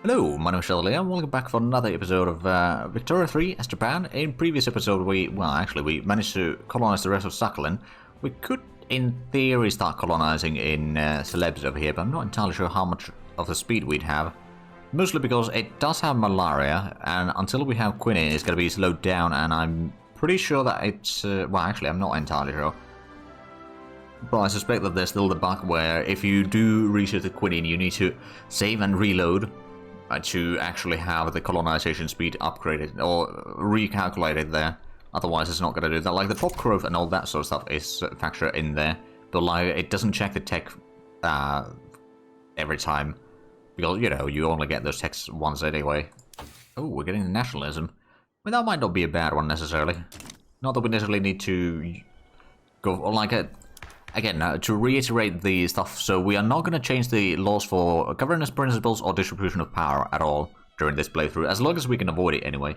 Hello, my name is Shelly and welcome back for another episode of Victoria 3 as Japan. In previous episode we managed to colonize the rest of Sakhalin. We could, in theory, start colonizing in Celebes over here, but I'm not entirely sure how much of the speed we'd have. Mostly because it does have malaria, and until we have quinine it's going to be slowed down, and I'm pretty sure that it's... I'm not entirely sure. But I suspect that there's still the bug where if you do research the quinine, you need to save and reload to actually have the colonization speed upgraded or recalculated there. Otherwise it's not going to do that. Like the top growth and all that sort of stuff is factored in there, but like it doesn't check the tech every time, because you know you only get those techs once anyway. Oh, we're getting the nationalism. I mean, that might not be a bad one necessarily. Not that we necessarily need to go like a... Again, to reiterate the stuff, so we are not going to change the laws for governance principles or distribution of power at all during this playthrough, as long as we can avoid it anyway.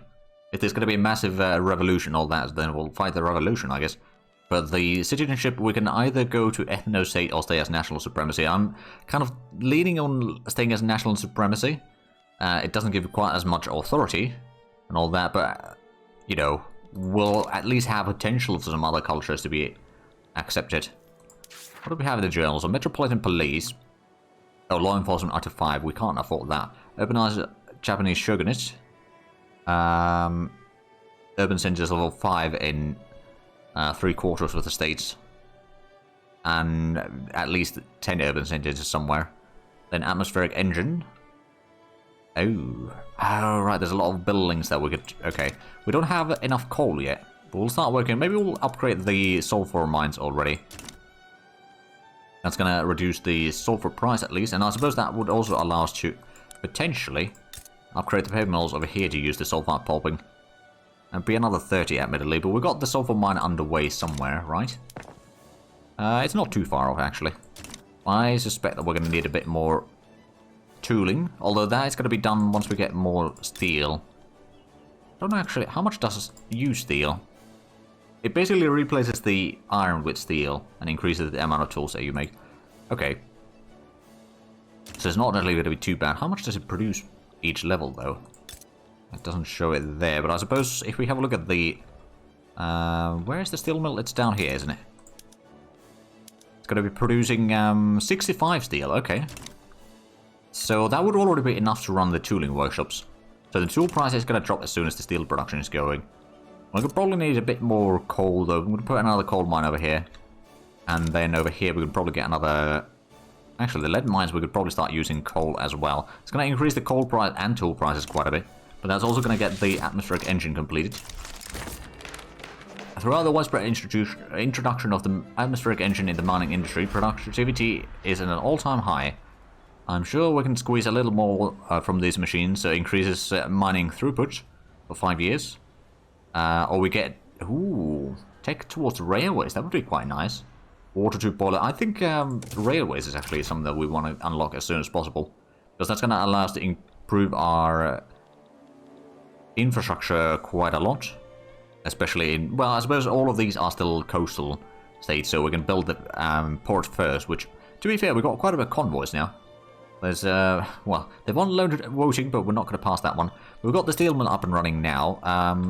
If there's going to be a massive revolution, all that, then we'll fight the revolution, I guess. But the citizenship, we can either go to ethno-state or stay as national supremacy. I'm kind of leaning on staying as national supremacy. It doesn't give quite as much authority and all that, but, you know, we'll at least have potential for some other cultures to be accepted. What do we have in the journals? A metropolitan police. Oh, law enforcement up to 5. We can't afford that. Urbanized Japanese shogunate. Urban centers level 5 in 3/4 of the states. And at least 10 urban centers somewhere. Then atmospheric engine. Oh, right. There's a lot of buildings that we could... Okay. We don't have enough coal yet. But we'll start working. Maybe we'll upgrade the sulfur mines already. That's going to reduce the sulfur price at least, and I suppose that would also allow us to potentially upgrade the paper mills over here to use the sulfite pulping. And be another 30 admittedly, but we've got the sulfur mine underway somewhere, right? It's not too far off actually. I suspect that we're going to need a bit more tooling, although that is going to be done once we get more steel. I don't know actually, how much does it use steel? It basically replaces the iron with steel and increases the amount of tools that you make. Okay. So it's not really going to be too bad. How much does it produce each level, though? It doesn't show it there, but I suppose if we have a look at the... where is the steel mill? It's down here, isn't it? It's going to be producing 65 steel, okay. So that would already be enough to run the tooling workshops. So the tool price is going to drop as soon as the steel production is going. We could probably need a bit more coal though. I'm going to put another coal mine over here. And then over here we could probably get another... Actually, the lead mines we could probably start using coal as well. It's going to increase the coal price and tool prices quite a bit. But that's also going to get the atmospheric engine completed. Throughout the widespread introduction of the atmospheric engine in the mining industry, productivity is at an all-time high. I'm sure we can squeeze a little more from these machines, so it increases mining throughput for 5 years. Or we get, tech towards railways. That would be quite nice. Water tube boiler. I think railways is actually something that we want to unlock as soon as possible, because that's going to allow us to improve our infrastructure quite a lot. Especially in, well, I suppose all of these are still coastal states, so we can build the port first, which, to be fair, we've got quite a bit of convoys now. There's, well, they've unloaded voting, but we're not going to pass that one. We've got the steel mill up and running now.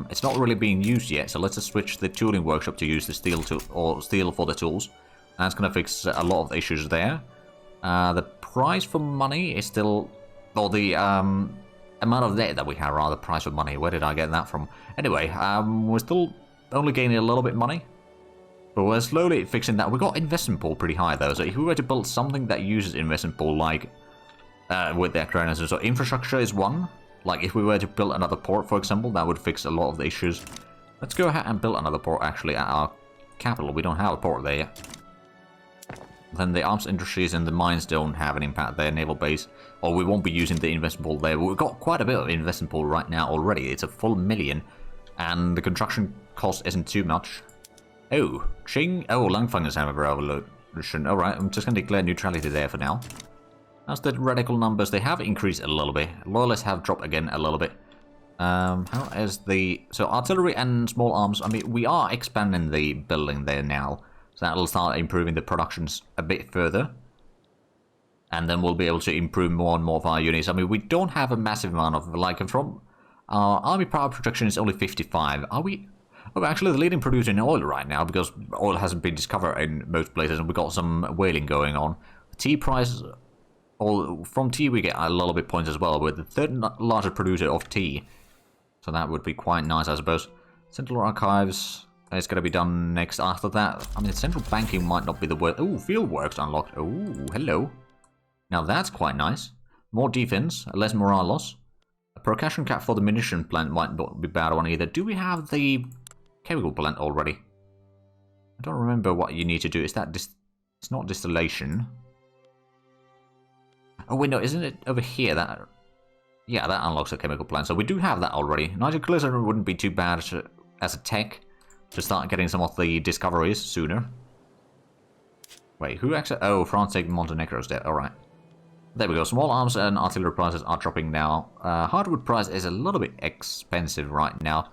It's not really being used yet, so let's just switch the tooling workshop to use the steel steel for the tools. That's going to fix a lot of the issues there. The price for money is still, or the amount of debt that we have, rather, price for money. Where did I get that from? Anyway, we're still only gaining a little bit money. But we're slowly fixing that. We got investment pool pretty high though, so if we were to build something that uses investment pool, like with the acronym, so infrastructure is one. Like if we were to build another port, for example, that would fix a lot of the issues. Let's go ahead and build another port actually at our capital. We don't have a port there yet. Then the arms industries and the mines don't have an impact there, naval base, or we won't be using the investment pool there. We've got quite a bit of investment pool right now already. It's a full million, and the construction cost isn't too much. Oh, Qing. Oh, Langfangers have a revolution. Alright, I'm just going to declare neutrality there for now. As the radical numbers, they have increased a little bit. Loyalists have dropped again a little bit. How is the... So artillery and small arms, I mean, we are expanding the building there now. So that'll start improving the productions a bit further. And then we'll be able to improve more and more of our units. I mean, we don't have a massive amount of, like, from our army power production is only 55. Are we? Oh, actually, the leading producer in oil right now, because oil hasn't been discovered in most places, and we've got some whaling going on. Tea price, from tea we get a little bit points as well. We're the third largest producer of tea. So that would be quite nice, I suppose. Central Archives is going to be done next after that. I mean, central banking might not be the word. Ooh, fieldworks unlocked. Ooh, hello. Now that's quite nice. More defense, less morale loss. A percussion cap for the munition plant might not be a bad one either. Do we have the chemical plant already? I don't remember what you need to do. Is that it's not distillation. Oh wait, no, isn't it over here? Yeah, that unlocks a chemical plant. So we do have that already. Nitroglycerin wouldn't be too bad as a tech to start getting some of the discoveries sooner. Wait, who actually? Oh, France taking Montenegro's dead. All right. There we go. Small arms and artillery prices are dropping now. Hardwood price is a little bit expensive right now.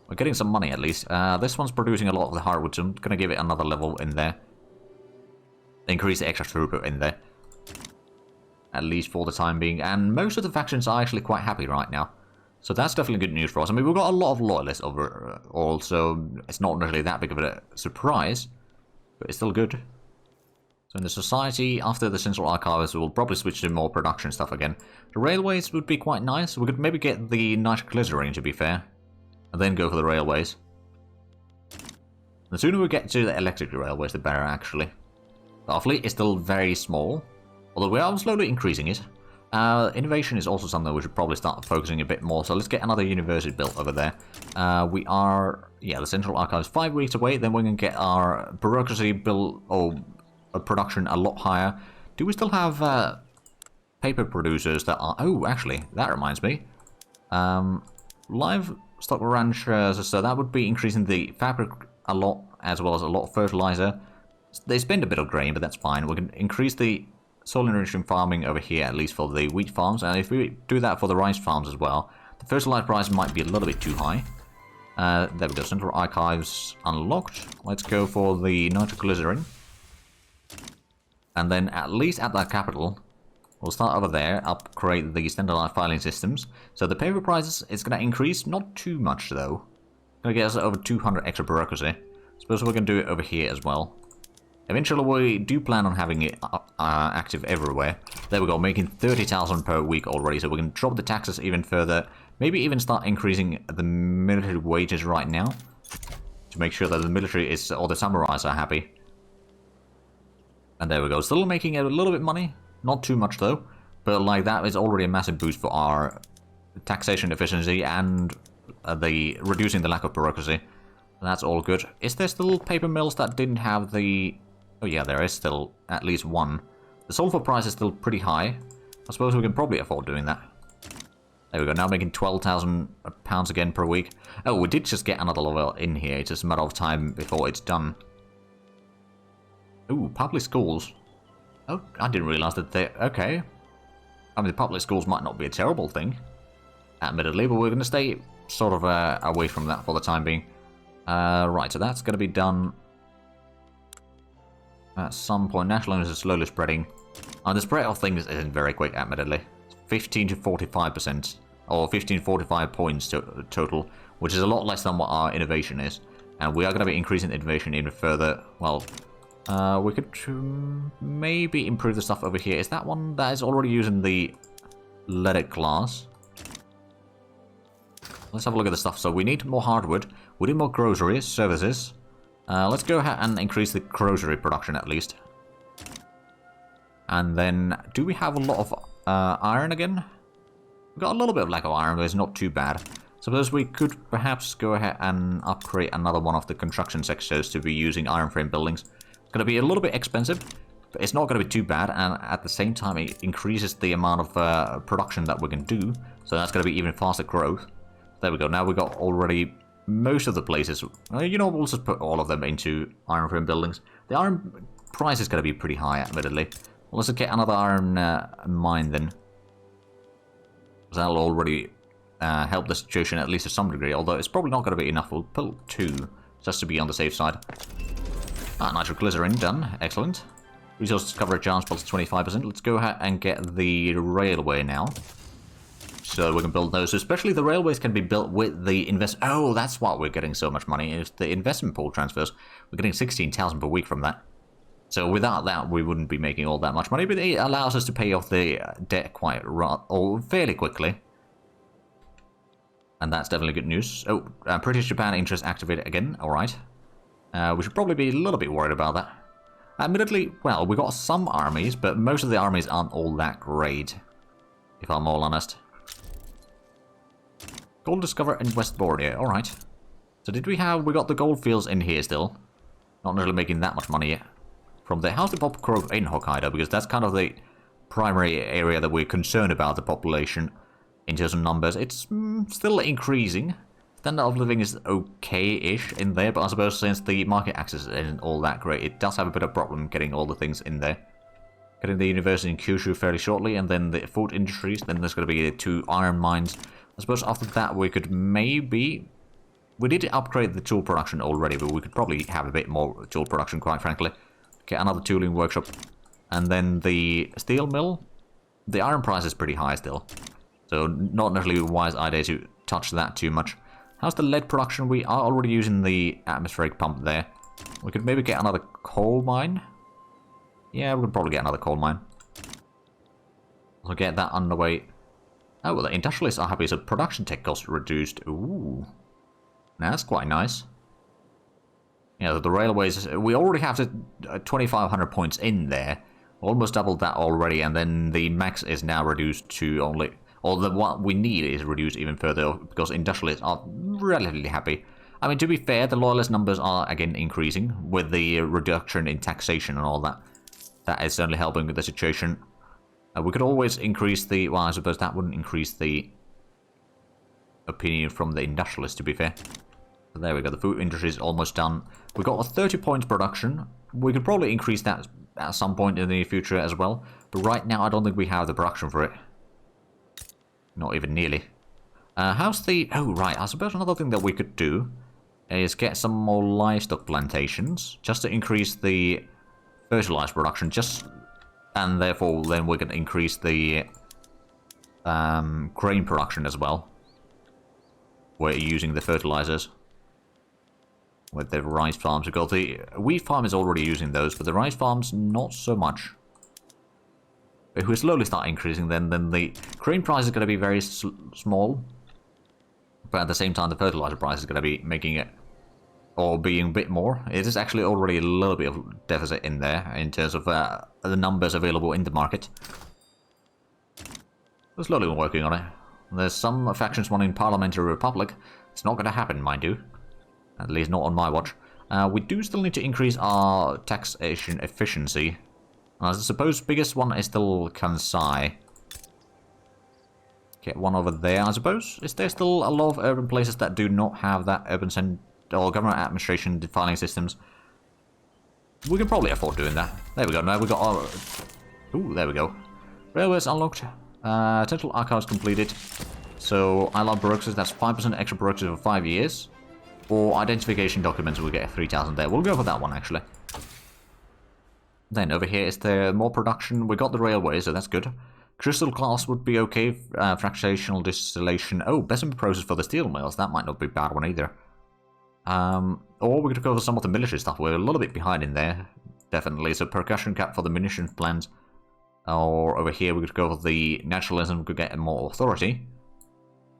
We're getting some money at least. This one's producing a lot of the hardwood, so I'm going to give it another level in there. Increase the extra throughput in there. At least for the time being. And most of the factions are actually quite happy right now. So that's definitely good news for us. I mean, we've got a lot of loyalists overall, so it's not really that big of a surprise. But it's still good. So in the society, after the central archives, we'll probably switch to more production stuff again. The railways would be quite nice. We could maybe get the nitroglycerin, to be fair. And then go for the railways. The sooner we get to the electric railways, the better, actually. Our fleet is still very small. Although we are slowly increasing it. Innovation is also something we should probably start focusing a bit more. So let's get another university built over there. We are, yeah, the central archives 5 weeks away. Then we can get our bureaucracy built, or production a lot higher. Do we still have paper producers that are... Oh, actually, that reminds me. Livestock ranchers, so that would be increasing the fabric a lot, as well as a lot of fertilizer. They spend a bit of grain, but that's fine. We can increase the soil enrichment farming over here, at least for the wheat farms. And if we do that for the rice farms as well, the fertilizer price might be a little bit too high. There we go. Central archives unlocked. Let's go for the nitroglycerin. And then at least at that capital, we'll start over there, upgrade the standardized filing systems. So the paper prices is going to increase, not too much though. Going to get us over 200 extra bureaucracy. Suppose we can do it over here as well. Eventually we do plan on having it active everywhere. There we go, making 30,000 per week already, so we can drop the taxes even further. Maybe even start increasing the military wages right now. To make sure that the military is, or the samurais are happy. And there we go, still making a little bit money. Not too much though, but like that is already a massive boost for our taxation efficiency and the reducing the lack of bureaucracy. That's all good. Is there still paper mills that didn't have the... Oh yeah, there is still at least one. The sulfur price is still pretty high. I suppose we can probably afford doing that. There we go, now making 12,000 pounds again per week. Oh, we did just get another level in here. It's just a matter of time before it's done. Ooh, public schools. Oh, I didn't realise that they... Okay. I mean, the public schools might not be a terrible thing, admittedly, but we're going to stay sort of away from that for the time being. Right, so that's going to be done at some point. National illness is slowly spreading. The spread of things isn't very quick, admittedly. 15 to 45%, or 15 to 45 points total, which is a lot less than what our innovation is. And we are going to be increasing the innovation even further. Well, we could maybe improve the stuff over here. Is that one that is already using the leaded glass? Let's have a look at the stuff. So we need more hardwood. We need more groceries, services. Let's go ahead and increase the grocery production at least. And then, do we have a lot of iron again? We've got a little bit of lack of iron, but it's not too bad. Suppose we could perhaps go ahead and upgrade another one of the construction sectors to be using iron frame buildings. It's going to be a little bit expensive, but it's not going to be too bad. And at the same time, it increases the amount of production that we can do. So that's going to be even faster growth. There we go. Now we got already most of the places. You know, we'll just put all of them into iron frame buildings. The iron price is going to be pretty high, admittedly. Well, let's get another iron mine then. That'll already help the situation at least to some degree, although it's probably not going to be enough. We'll put 2 just to be on the safe side. Nitroglycerin done. Excellent. Resources coverage chance plus 25%. Let's go ahead and get the railway now. So we can build those. Especially the railways can be built with the Oh, that's why we're getting so much money. Is the investment pool transfers. We're getting 16,000 per week from that. So without that, we wouldn't be making all that much money. But it allows us to pay off the debt fairly quickly. And that's definitely good news. Oh, British Japan interest activated again. Alright. We should probably be a little bit worried about that. Admittedly, well, we got some armies, but most of the armies aren't all that great, if I'm all honest. Gold discovered in West Borneo, alright. So we got the gold fields in here still. Not really making that much money yet. From there, how's the pop growth in Hokkaido? Because that's kind of the primary area that we're concerned about, the population. In terms of numbers, it's still increasing. Standard of living is okay-ish in there, but I suppose since the market access isn't all that great, it does have a bit of problem getting all the things in there. Getting the university in Kyushu fairly shortly, and then the food industries, then there's going to be the 2 iron mines. I suppose after that we could maybe... We did upgrade the tool production already, but we could probably have a bit more tool production, quite frankly. Get another tooling workshop. And then the steel mill, the iron price is pretty high still. So not necessarily a wise idea to touch that too much. How's the lead production? We are already using the atmospheric pump there. We could maybe get another coal mine. Yeah, we could probably get another coal mine. We'll get that underway. Oh, well, the industrialists are happy, so production tech cost reduced. Ooh. Now, that's quite nice. Yeah, the railways, we already have 2,500 points in there. Almost doubled that already, and then the max is now reduced to only... Or what we need is reduced even further, because industrialists are relatively happy. I mean, to be fair, the loyalist numbers are again increasing with the reduction in taxation and all that. That is certainly helping with the situation. We could always increase the... Well, I suppose that wouldn't increase the opinion from the industrialists, to be fair. So there we go, the food industry is almost done. We got a 30 points production. We could probably increase that at some point in the near future as well. But right now, I don't think we have the production for it. Not even nearly. How's the... Oh, right. I suppose another thing that we could do is get some more livestock plantations, just to increase the fertilizer production, and therefore then we can increase the grain production as well. We're using the fertilizers with the rice farms. We've got the wheat farm is already using those, but the rice farms not so much. If we slowly start increasing, then the grain price is going to be very small. But at the same time, the fertilizer price is going to be making it, or being a bit more. It is actually already a little bit of deficit in there, in terms of the numbers available in the market. We're slowly working on it. There's some factions wanting Parliamentary Republic. It's not going to happen, mind you. At least not on my watch. We do still need to increase our taxation efficiency. I suppose biggest one is still Kansai. Get one over there, I suppose. Is there still a lot of urban places that do not have that urban or government administration defining systems? We can probably afford doing that. There we go. Now we got our... Ooh, there we go. Railways unlocked. Central archives completed. So I love bureaucracy. That's 5% extra bureaucracy for 5 years. For identification documents, we get 3,000 there. We'll go for that one actually. Then over here is the more production. We got the railway, so that's good. Crystal glass would be okay. Fractional distillation. Oh, Bessemer process for the steel mills. That might not be a bad one either. Or we could go for some of the military stuff. We're a little bit behind in there. Definitely. So percussion cap for the munitions plants. Or over here we could go for the nationalism. We could get more authority.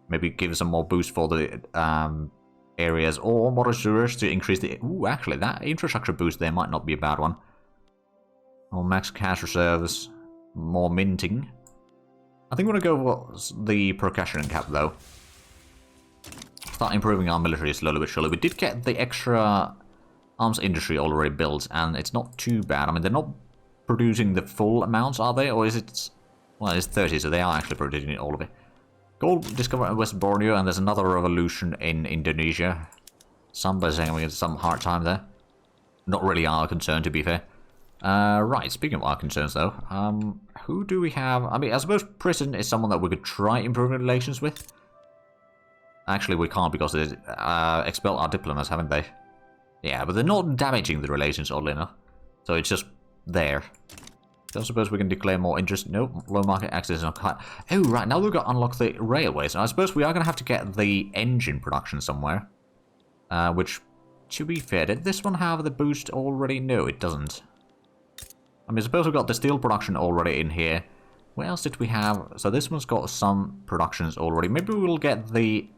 Maybe give some more boost for the areas. Or water sewers to increase the... Ooh, actually, that infrastructure boost there might not be a bad one. Or max cash reserves. More minting. I think we're going to go for the percussion cap, though. Start improving our military slowly but surely. We did get the extra arms industry already built, and it's not too bad. I mean, they're not producing the full amounts, are they? Or is it... Well, it's 30, so they are actually producing all of it. Gold discovered in West Borneo, and there's another revolution in Indonesia. Somebody's having some hard time there. Not really our concern, to be fair. Right, speaking of our concerns though, who do we have? I mean, I suppose Britain is someone that we could try improving relations with. Actually, we can't because they expelled our diplomats, haven't they? Yeah, but they're not damaging the relations, oddly enough. So it's just there. Don't suppose we can declare more interest. Nope, low market access is not quite. Oh, right, now we've got to unlock the railways. I suppose we are going to have to get the engine production somewhere. Which, to be fair, did this one have the boost already? No, it doesn't. I mean, suppose we've got the steel production already in here. What else did we have? So this one's got some productions already. Maybe we'll get the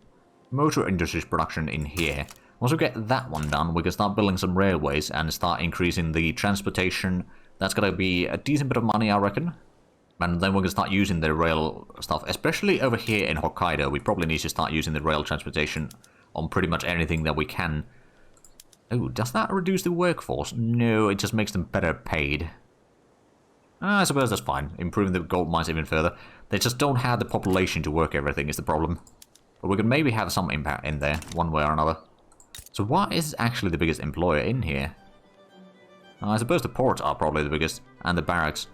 motor industries production in here. Once we get that one done, we can start building some railways and start increasing the transportation. That's going to be a decent bit of money, I reckon. And then we can start using the rail stuff, especially over here in Hokkaido. We probably need to start using the rail transportation on pretty much anything that we can. Oh, does that reduce the workforce? No, it just makes them better paid. I suppose that's fine. Improving the gold mines even further. They just don't have the population to work everything is the problem. But we can maybe have some impact in there, one way or another. So what is actually the biggest employer in here? I suppose the ports are probably the biggest, and the barracks.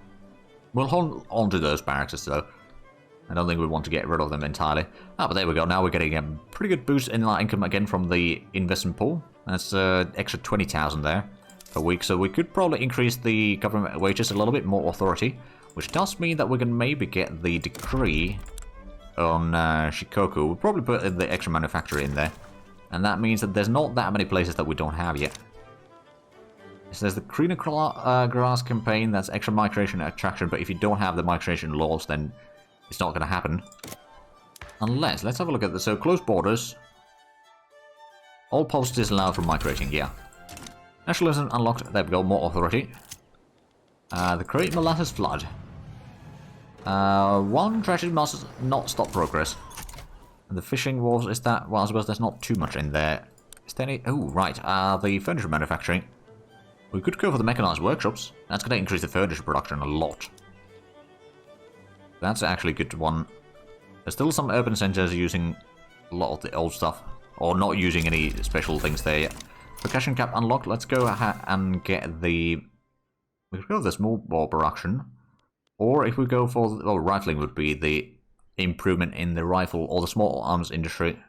We'll hold on to those barracks though. I don't think we want to get rid of them entirely. Ah, but there we go. Now we're getting a pretty good boost in our income again from the investment pool. That's extra 20,000 there per week. So we could probably increase the government wages a little bit more authority, which does mean that we can maybe get the decree on Shikoku. We'll probably put the extra manufacturer in there. And that means that there's not that many places that we don't have yet. So there's the greener grass campaign, that's extra migration attraction, but if you don't have the migration laws, then it's not going to happen. Unless, let's have a look at this. So, closed borders. All positives allowed for migrating, yeah. Nationalism unlocked, there we go, more authority. The Great Molasses Flood. One tragedy must not stop progress. And the fishing wars, is that, well, I suppose there's not too much in there. Is there any, oh, right, the furniture manufacturing. We could go for the mechanized workshops. That's going to increase the furniture production a lot. That's actually a good one. There's still some urban centers using a lot of the old stuff. Or not using any special things there yet. Percussion cap unlocked. Let's go ahead and get the... We could go for the small ball production. Or if we go for... Oh, rifling would be the improvement in the rifle or the small arms industry.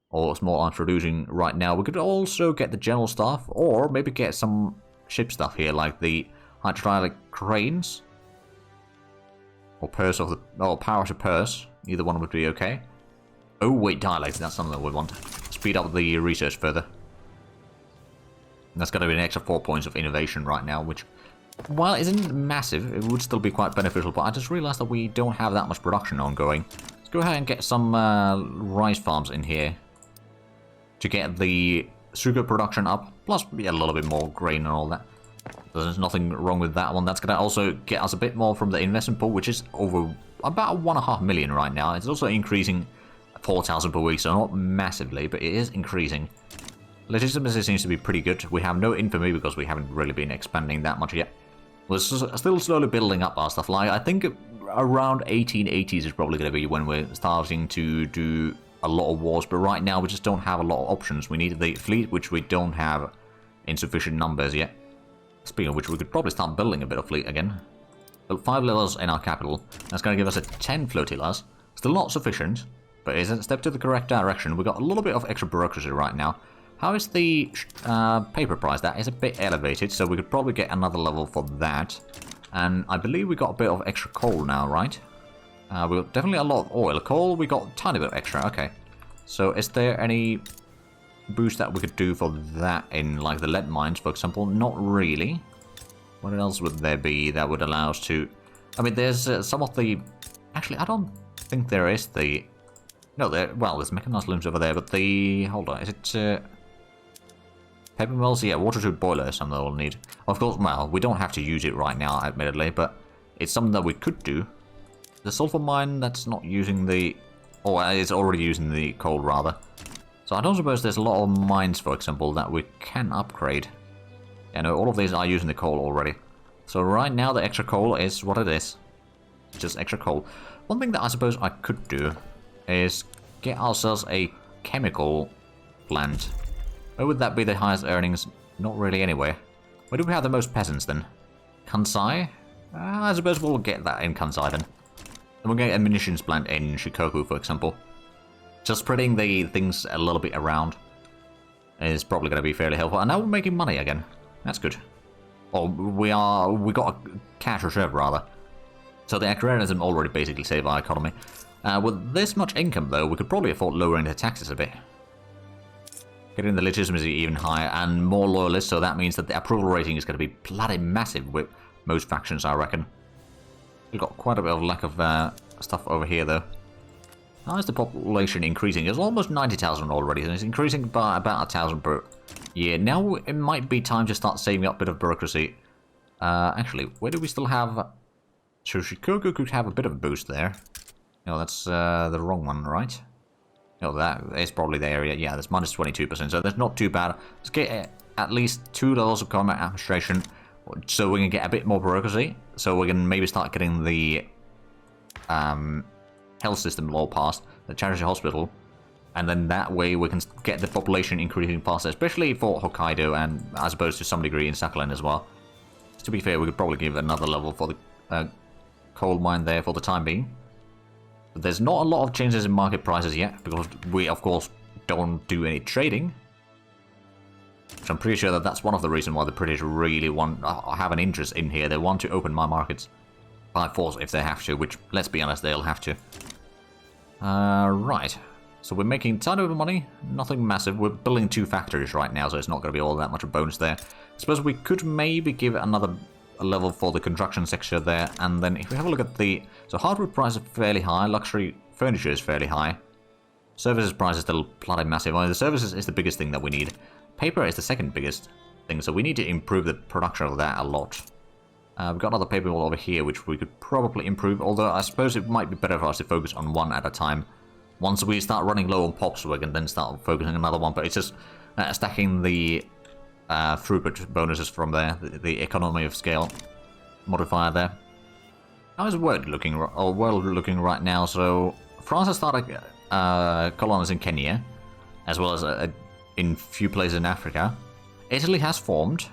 Or small arms producing right now. We could also get the general stuff. Or maybe get some ship stuff here. Like the hydraulic cranes. Or purse of the... Oh, power to purse. Either one would be okay. Oh, wait, dialects. That's something that we want. Speed up the research further. That's going to be an extra 4 points of innovation right now, which, while it isn't massive, it would still be quite beneficial. But I just realized that we don't have that much production ongoing. Let's go ahead and get some rice farms in here to get the sugar production up. Plus, yeah, a little bit more grain and all that. There's nothing wrong with that one. That's going to also get us a bit more from the investment pool, which is over about 1.5 million right now. It's also increasing 4,000 per week, so not massively, but it is increasing. Legitimacy seems to be pretty good. We have no infamy because we haven't really been expanding that much yet. We're still slowly building up our stuff. Like, I think around 1880s is probably going to be when we're starting to do a lot of wars, but right now we just don't have a lot of options. We need the fleet, which we don't have in sufficient numbers yet. Speaking of which, we could probably start building a bit of fleet again. Build 5 levels in our capital. That's going to give us a 10 flotillas. Still not sufficient, but it's a step to the correct direction. We've got a little bit of extra bureaucracy right now. How is the paper price? That is a bit elevated, so we could probably get another level for that. And I believe we got a bit of extra coal now, right? We got definitely a lot of oil. Coal, we got a tiny bit extra, okay. So is there any boost that we could do for that in, like, the lead mines, for example? Not really. What else would there be that would allow us to... I mean, there's some of the... Actually, I don't think there is the... No, well, there's mechanized looms over there, but the... Hold on, is it... Paper mills? Yeah, water tube boiler is something that we'll need. Of course, well, we don't have to use it right now, admittedly, but it's something that we could do. The sulfur mine, that's not using the... Oh, it's already using the coal, rather. So I don't suppose there's a lot of mines, for example, that we can upgrade. Yeah, no, all of these are using the coal already. So right now the extra coal is what it is. Just extra coal. One thing that I suppose I could do is get ourselves a chemical plant. Where would that be the highest earnings? Not really anywhere. Where do we have the most peasants then? Kansai? I suppose we'll get that in Kansai then. And we'll get a munitions plant in Shikoku, for example. Just spreading the things a little bit around is probably going to be fairly helpful. And now we're making money again. That's good. Or we got a cash reserve, rather. So the agrarianism already basically saved our economy. With this much income, though, we could probably afford lowering the taxes a bit. Getting the legitimacy even higher and more loyalists, so that means that the approval rating is going to be bloody massive with most factions, I reckon. We've got quite a bit of lack of stuff over here, though. How is the population increasing? It's almost 90,000 already, and it's increasing by about 1,000 per year. Now it might be time to start saving up a bit of bureaucracy. Actually, where do we still have... So Shikoku could have a bit of a boost there. No, that's the wrong one, right? No, that is probably the area. Yeah, that's minus 22%, so that's not too bad. Let's get at least 2 levels of combat administration, so we can get a bit more bureaucracy. So we can maybe start getting the health system law passed, the charity hospital, and then that way we can get the population increasing faster, especially for Hokkaido and I suppose to some degree in Sakhalin as well. To be fair, we could probably give another level for the coal mine there for the time being. But there's not a lot of changes in market prices yet, because we of course don't do any trading. So I'm pretty sure that that's one of the reasons why the British really have an interest in here. They want to open my markets by force if they have to, which, let's be honest, they'll have to. Right. So we're making a ton of money, nothing massive. We're building 2 factories right now, so it's not going to be all that much of a bonus there. I suppose we could maybe give it another level for the construction sector there, and then if we have a look at the... So hardwood price is fairly high, luxury furniture is fairly high. Services price is still bloody massive. Well, the services is the biggest thing that we need. Paper is the second biggest thing, so we need to improve the production of that a lot. We've got another paper mill over here, which we could probably improve, although I suppose it might be better for us to focus on one at a time. Once we start running low on pops, we can then start focusing on another one, but it's just stacking the throughput bonuses from there, the economy of scale modifier there. How is the world looking right now? So France has started colonizing Kenya, as well as in few places in Africa. Italy has formed.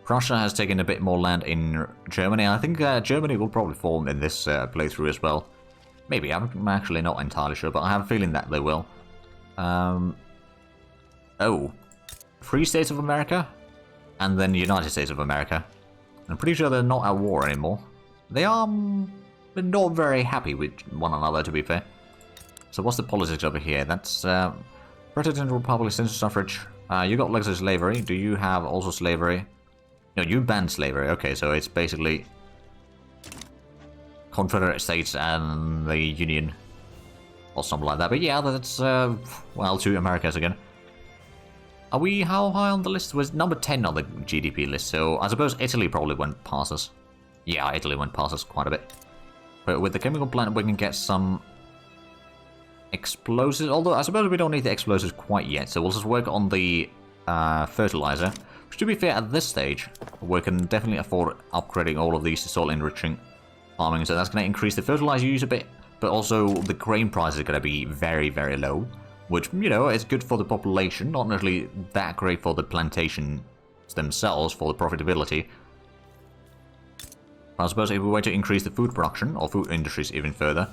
Russia has taken a bit more land in Germany. I think Germany will probably form in this playthrough as well. Maybe, I'm actually not entirely sure, but I have a feeling that they will. Oh. Free States of America, and then United States of America. I'm pretty sure they're not at war anymore. They are not very happy with one another, to be fair. So what's the politics over here? That's President Republic, Citizen Suffrage. You got legacy slavery. Do you have also slavery? No, you banned slavery. Okay, so it's basically Confederate States and the Union, or something like that. But yeah, that's well, 2 Americas again. Are we how high on the list? Was number 10 on the GDP list, so I suppose Italy probably went past us. Yeah, Italy went past us quite a bit. But with the chemical plant, we can get some explosives, although I suppose we don't need the explosives quite yet, so we'll just work on the fertilizer. Which, to be fair, at this stage, we can definitely afford upgrading all of these to soil enriching farming, so that's going to increase the fertilizer use a bit, but also the grain price is going to be very, very low, which, you know, is good for the population, not necessarily that great for the plantations themselves, for the profitability. But I suppose if we were to increase the food production, or food industries even further,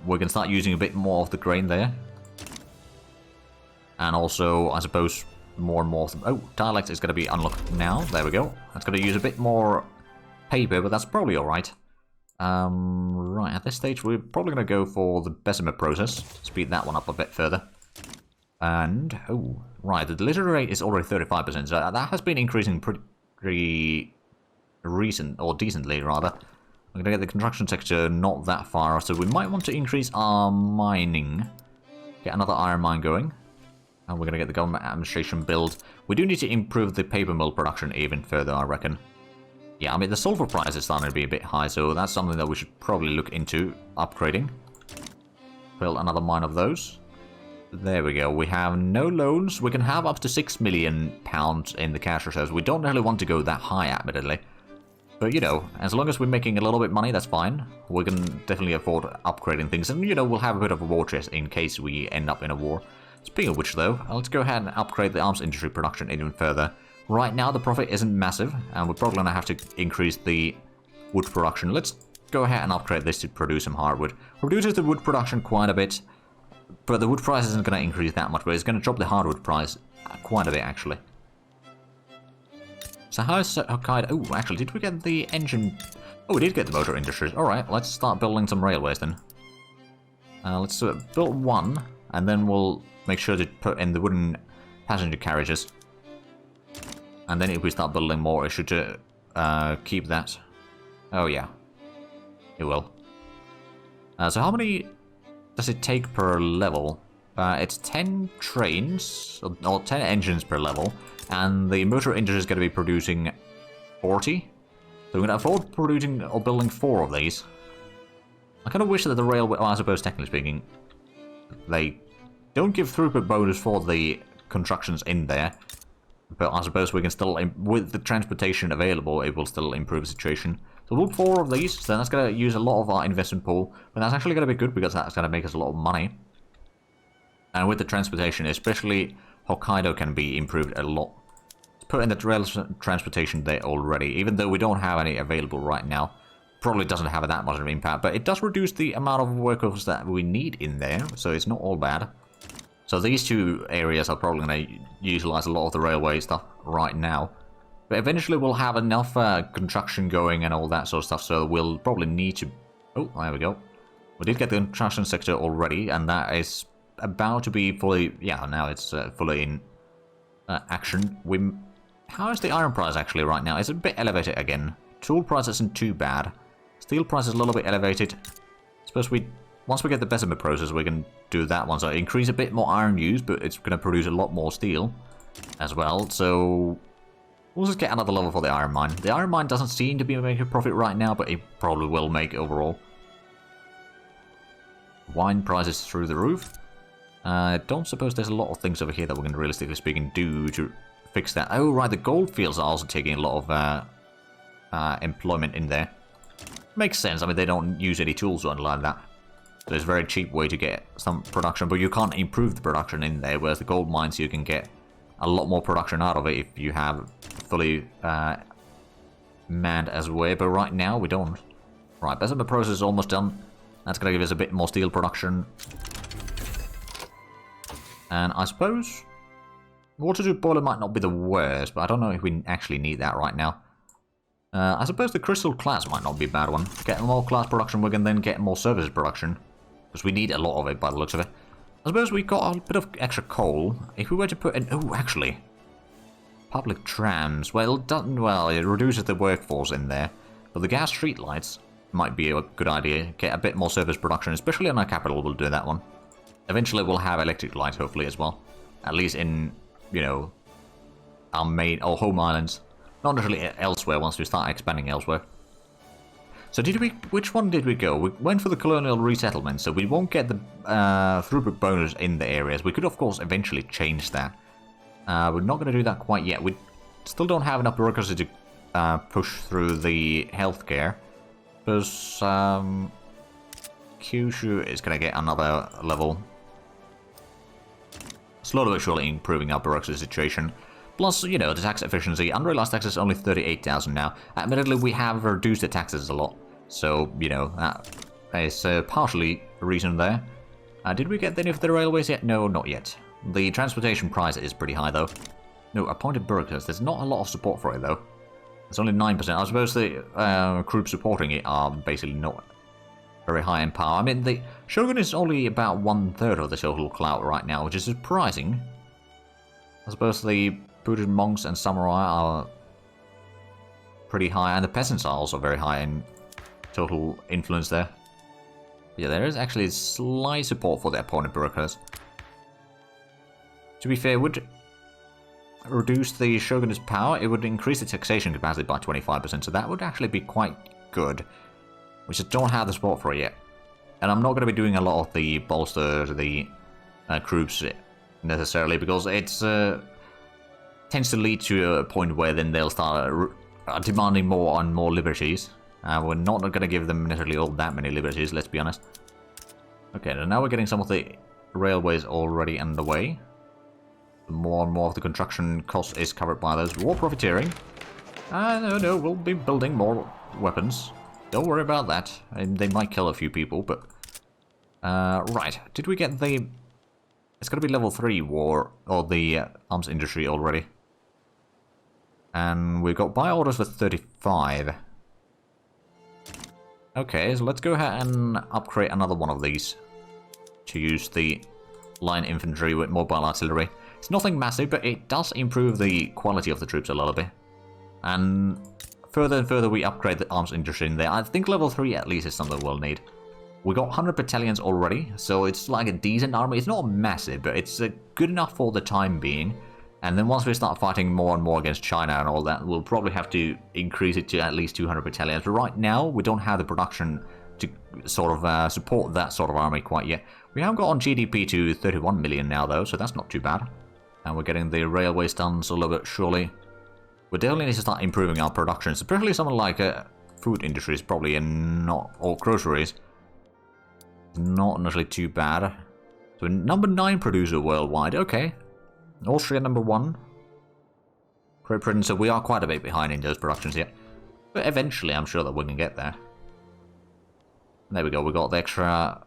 we can start using a bit more of the grain there. And also, I suppose, more and more of them. Oh, dialect is going to be unlocked now. There we go. That's going to use a bit more paper, but that's probably alright. Right, at this stage, we're probably going to go for the Bessemer process. Speed that one up a bit further. And, oh, right, the delivery rate is already 35%, so that has been increasing pretty recent, or decently, rather. We're going to get the construction sector not that far, so we might want to increase our mining. Get another iron mine going. And we're going to get the government administration build. We do need to improve the paper mill production even further, I reckon. Yeah, I mean, the sulfur price is starting to be a bit high, so that's something that we should probably look into upgrading. Build another mine of those. There we go. We have no loans. We can have up to £6 million in the cash reserves. We don't really want to go that high, admittedly. But, you know, as long as we're making a little bit of money, that's fine. We can definitely afford upgrading things. And, you know, we'll have a bit of a war chest in case we end up in a war. Speaking of which, though, let's go ahead and upgrade the arms industry production even further. Right now, the profit isn't massive, and we're probably going to have to increase the wood production. Let's go ahead and upgrade this to produce some hardwood. Reduces the wood production quite a bit, but the wood price isn't going to increase that much, but it's going to drop the hardwood price quite a bit, actually. So how is Hokkaido... Oh, actually, did we get the engine... Oh, we did get the motor industries. Alright, let's start building some railways then. Let's build one, and then we'll make sure to put in the wooden passenger carriages. And then if we start building more, it should keep that. Oh yeah, it will. So how many does it take per level? It's 10 trains, or 10 engines per level, and the motor industry is going to be producing 40. So we're going to afford producing or building 4 of these. I kind of wish that the railway, well, I suppose technically speaking, they don't give throughput bonus for the constructions in there. But I suppose we can still, with the transportation available, it will still improve the situation. So we'll 4 of these, so that's going to use a lot of our investment pool. But that's actually going to be good because that's going to make us a lot of money. And with the transportation, especially Hokkaido can be improved a lot. Put in the rail transportation there already, even though we don't have any available right now. Probably doesn't have that much of an impact, but it does reduce the amount of workers that we need in there, so it's not all bad. So these 2 areas are probably going to utilize a lot of the railway stuff right now. But eventually we'll have enough construction going and all that sort of stuff, so we'll probably need to... Oh, there we go. We did get the construction sector already, and that is about to be fully... Yeah, now it's fully in action. How is the iron price actually right now? It's a bit elevated again. Tool price isn't too bad. Steel price is a little bit elevated. Suppose once we get the Bessemer process, we can do that one. So increase a bit more iron use, but it's going to produce a lot more steel as well. So we'll just get another level for the iron mine. The iron mine doesn't seem to be making a profit right now, but it probably will make overall. Wine prices through the roof. I don't suppose there's a lot of things over here that we can realistically speaking do to fix that. Oh right, the gold fields are also taking a lot of employment in there. Makes sense. I mean, they don't use any tools or anything like that. So it's a very cheap way to get some production, but you can't improve the production in there, whereas the gold mines you can get a lot more production out of it if you have fully manned as well, but right now we don't. Right, Bessemer process is almost done. That's going to give us a bit more steel production. And I suppose water tube boiler might not be the worst, but I don't know if we actually need that right now. I suppose the crystal class might not be a bad one. Get more class production, we can then get more service production. Because we need a lot of it by the looks of it. I suppose we got a bit of extra coal. If we were to put in... Oh, actually. Public trams. Well, it reduces the workforce in there. But the gas streetlights might be a good idea. Get a bit more service production, especially on our capital, we'll do that one. Eventually we'll have electric lights, hopefully, as well. At least in, you know, our main or home islands. Not necessarily elsewhere once we start expanding elsewhere. So which one did we go? We went for the colonial resettlement, so we won't get the throughput bonus in the areas. We could, of course, eventually change that. We're not going to do that quite yet. We still don't have enough bureaucracy to push through the healthcare. Because Kyushu is going to get another level. Slowly but surely improving our bureaucracy situation. Plus, you know, the tax efficiency. Unrealized taxes is only 38,000 now. Admittedly, we have reduced the taxes a lot. So, you know, that is partially a reason there. Did we get any of the railways yet? No, not yet. The transportation price is pretty high, though. No, appointed bureaucrats. There's not a lot of support for it, though. It's only 9%. I suppose the groups supporting it are basically not very high in power. I mean, the Shogun is only about 1/3 of the total clout right now, which is surprising. I suppose the Buddhist monks and samurai are pretty high, and the peasants are also very high in total influence there. Yeah, there is actually slight support for the opponent bureaucrats. To be fair, it would reduce the shogun's power. It would increase the taxation capacity by 25%, so that would actually be quite good. We just don't have the support for it yet. And I'm not going to be doing a lot of the bolster to the troops necessarily, because it's tends to lead to a point where then they'll start demanding more and more liberties. We're not going to give them necessarily all that many liberties, let's be honest. Okay, now we're getting some of the railways already underway. More and more of the construction cost is covered by those. War profiteering. No, we'll be building more weapons. Don't worry about that. They might kill a few people, but... right, did we get the... It's going to be level 3 war, or the arms industry already. And we've got buy orders for 35. Okay, so let's go ahead and upgrade another one of these to use the line infantry with mobile artillery. It's nothing massive, but it does improve the quality of the troops a little bit. And further and further we upgrade the arms industry in there. I think level 3 at least is something we'll need. We got 100 battalions already, so it's like a decent army. It's not massive, but it's good enough for the time being. And then once we start fighting more and more against China and all that, we'll probably have to increase it to at least 200 battalions. But right now, we don't have the production to sort of support that sort of army quite yet. We have got on GDP to 31 million now, though, so that's not too bad. And we're getting the railways done so a little bit surely. We definitely need to start improving our production, especially something like food industries, probably, and not, or groceries. Not necessarily too bad. So number 9 producer worldwide, okay. Austria number 1. Great Britain, so we are quite a bit behind in those productions yet. But eventually I'm sure that we can get there. There we go, we got the extra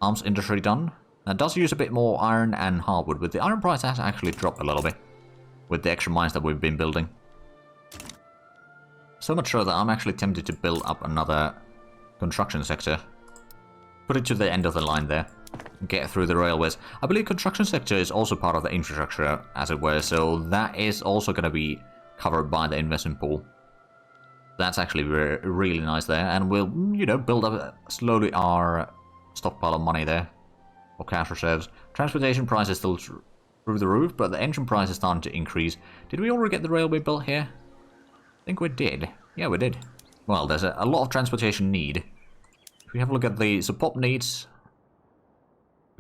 arms industry done. That does use a bit more iron and hardwood, but the iron price has actually dropped a little bit with the extra mines that we've been building. So much so that I'm actually tempted to build up another construction sector. Put it to the end of the line there. Get through the railways. I believe construction sector is also part of the infrastructure, as it were, so that is also going to be covered by the investment pool. That's actually really nice there, and we'll, you know, build up slowly our stockpile of money there, or cash reserves. Transportation price is still through the roof, but the engine price is starting to increase. Did we already get the railway built here? I think we did. Yeah, we did. Well, there's a lot of transportation need. If we have a look at the pop needs,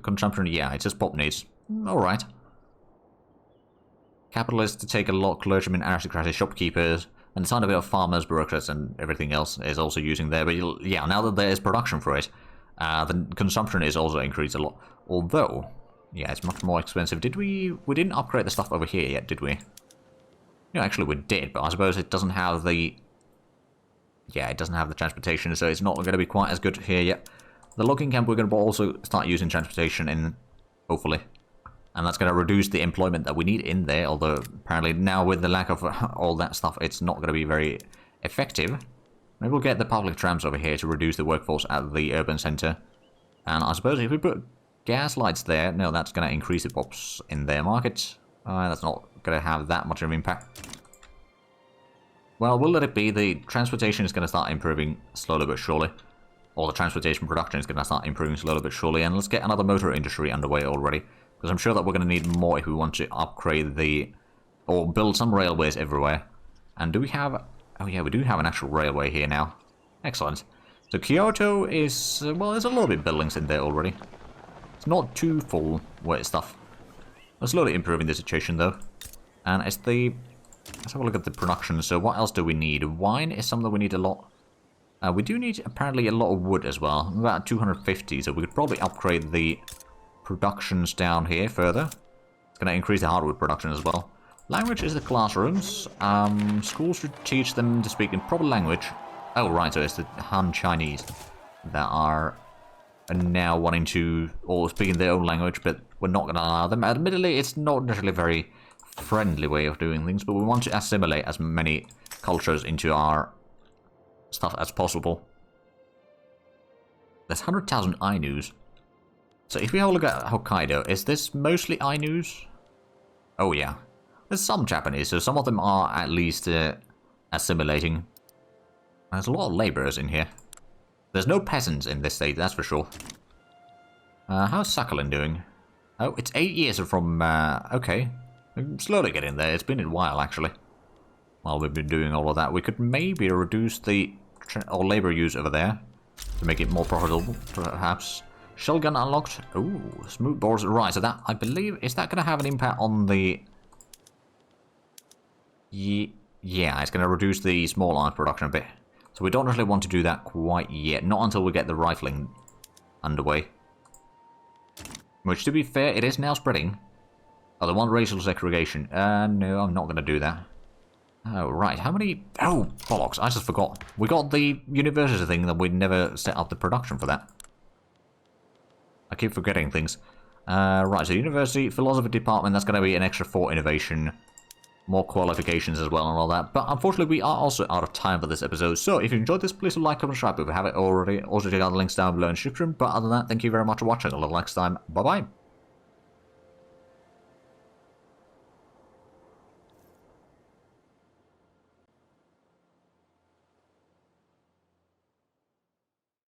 consumption, yeah, it's just pop needs. Alright. Capitalists to take a lot, clergymen, aristocracy, shopkeepers, and a tiny bit of farmers, bureaucrats, and everything else is also using there. But yeah, now that there is production for it, the consumption is also increased a lot. Although, yeah, it's much more expensive. We didn't upgrade the stuff over here yet, did we? No, actually we did, but I suppose it doesn't have the... Yeah, it doesn't have the transportation, so it's not going to be quite as good here yet. The logging camp, we're going to also start using transportation in, hopefully. And that's going to reduce the employment that we need in there, although apparently now with the lack of all that stuff, it's not going to be very effective. Maybe we'll get the public trams over here to reduce the workforce at the urban centre. And I suppose if we put gas lights there, no, that's going to increase the pops in their market. That's not going to have that much of an impact. Well, we'll let it be. The transportation is going to start improving slowly but surely. Or the transportation production is going to start improving slowly but surely. And let's get another motor industry underway already. Because I'm sure that we're going to need more if we want to upgrade the... or build some railways everywhere. And do we have... oh yeah, we do have an actual railway here now. Excellent. So Kyoto is... well, there's a little bit of buildings in there already. It's not too full with stuff. We're slowly improving the situation though. And it's the... let's have a look at the production. So what else do we need? Wine is something we need a lot. We do need apparently a lot of wood as well. About 250, so we could probably upgrade the productions down here further. It's going to increase the hardwood production as well. Language is the classrooms. Schools should teach them to speak in proper language. Oh right, so it's the Han Chinese that are now wanting to all speak in their own language, but we're not going to allow them. Admittedly, it's not necessarily a very friendly way of doing things, but we want to assimilate as many cultures into our stuff as possible. There's 100,000 Ainus. So if we have a look at Hokkaido, is this mostly Ainus? Oh yeah. There's some Japanese, so some of them are at least assimilating. There's a lot of laborers in here. There's no peasants in this state, that's for sure. How's Sakhalin doing? Oh, it's 8 years from... okay. We're slowly getting there. It's been a while, actually. While we've been doing all of that, we could maybe reduce the labor use over there to make it more profitable, perhaps. Shell gun unlocked. Ooh, smooth bores. Right, so that, I believe, is that going to have an impact on the... yeah, it's going to reduce the small arms production a bit. So we don't really want to do that quite yet. Not until we get the rifling underway. Which, to be fair, it is now spreading. Oh, they want racial segregation. No, I'm not going to do that. Oh, right. How many... oh, bollocks. I just forgot. We got the university thing that we never set up the production for that. I keep forgetting things. Right, so university, philosophy department, that's going to be an extra 4 innovation. more qualifications as well and all that. But unfortunately, we are also out of time for this episode. So if you enjoyed this, please like, comment, subscribe if you haven't already. Also check out the links down below in the description. But other than that, thank you very much for watching. Until next time, bye-bye.